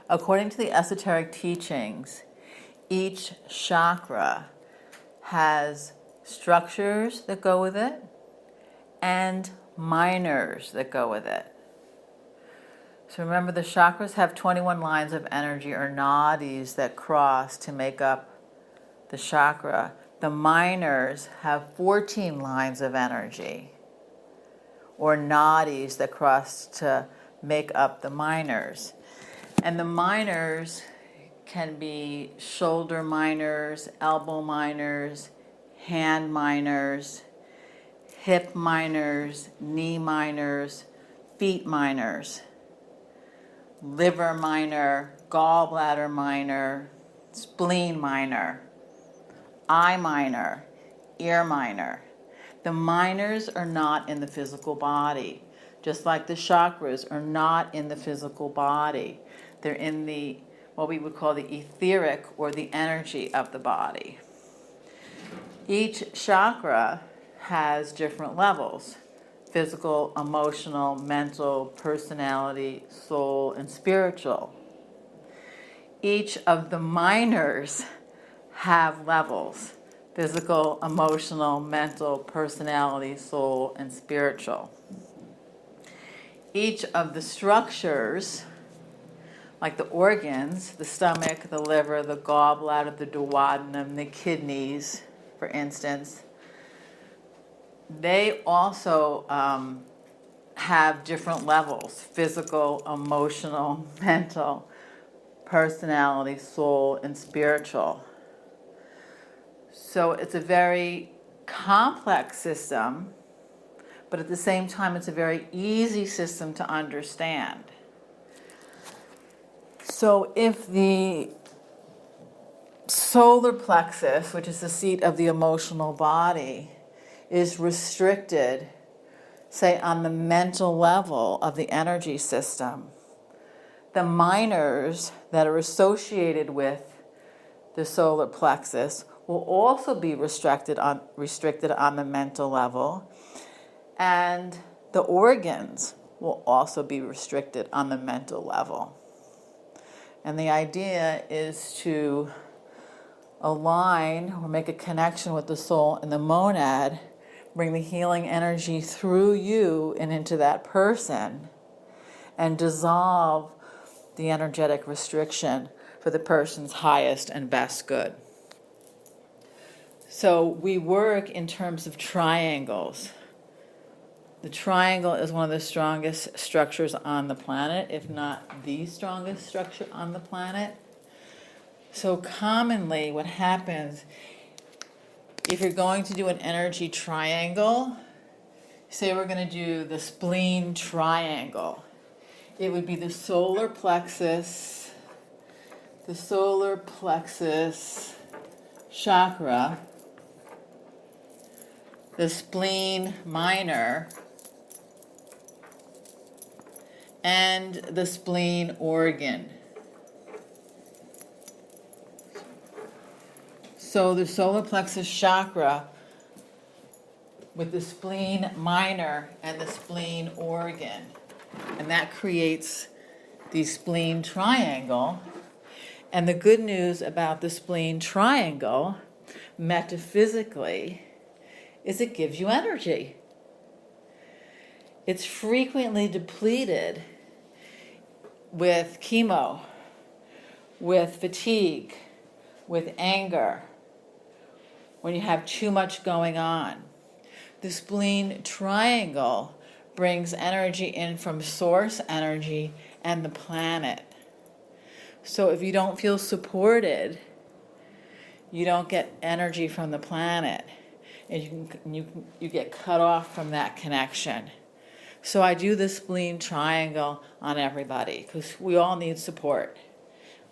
According to the esoteric teachings, each chakra has structures that go with it and minors that go with it. So remember, the chakras have 21 lines of energy, or nadis, that cross to make up the chakra. The minors have 14 lines of energy, or nadis, that cross to make up the minors. And the minors can be shoulder minors, elbow minors, hand minors, hip minors, knee minors, feet minors, liver minor, gallbladder minor, spleen minor, eye minor, ear minor. The minors are not in the physical body, just like the chakras are not in the physical body. They're in the what we would call the etheric, or the energy of the body. Each chakra has different levels: physical, emotional, mental, personality, soul, and spiritual. Each of the minors have levels: physical, emotional, mental, personality, soul, and spiritual. Each of the structures, like the organs, the stomach, the liver, the gallbladder, the duodenum, the kidneys, for instance, they also have different levels: physical, emotional, mental, personality, soul, and spiritual. So it's a very complex system, but at the same time it's a very easy system to understand. So if the solar plexus, which is the seat of the emotional body, is restricted, say on the mental level of the energy system, the minors that are associated with the solar plexus will also be restricted on the mental level, and the organs will also be restricted on the mental level. And the idea is to align or make a connection with the soul and the monad, bring the healing energy through you and into that person, and dissolve the energetic restriction for the person's highest and best good. So we work in terms of triangles. The triangle is one of the strongest structures on the planet, if not the strongest structure on the planet. So commonly what happens, if you're going to do an energy triangle, say we're going to do the spleen triangle, it would be the solar plexus chakra, the spleen minor, and the spleen organ. So the solar plexus chakra with the spleen minor and the spleen organ. And that creates the spleen triangle. And the good news about the spleen triangle, metaphysically, is it gives you energy. It's frequently depleted with chemo, with fatigue, with anger, when you have too much going on. The spleen triangle brings energy in from source energy and the planet. So if you don't feel supported, you don't get energy from the planet, and you get cut off from that connection. So I do the spleen triangle on everybody, because we all need support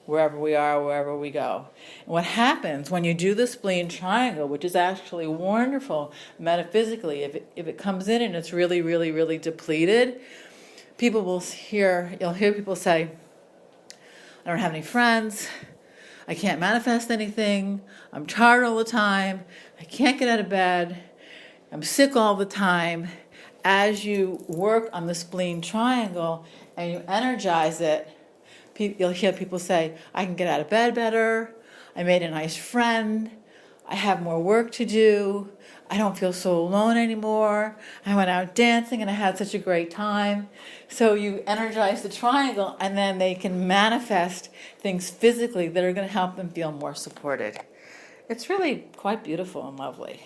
wherever we are, wherever we go. And what happens when you do the spleen triangle, which is actually wonderful metaphysically, if it comes in and it's really, really, really depleted, you'll hear people say, I don't have any friends, I can't manifest anything, I'm tired all the time, I can't get out of bed, I'm sick all the time. As you work on the spleen triangle and you energize it, You'll hear people say, I can get out of bed better, I made a nice friend, I have more work to do, I don't feel so alone anymore, I went out dancing and I had such a great time. So you energize the triangle, and then they can manifest things physically that are going to help them feel more supported. It's really quite beautiful and lovely.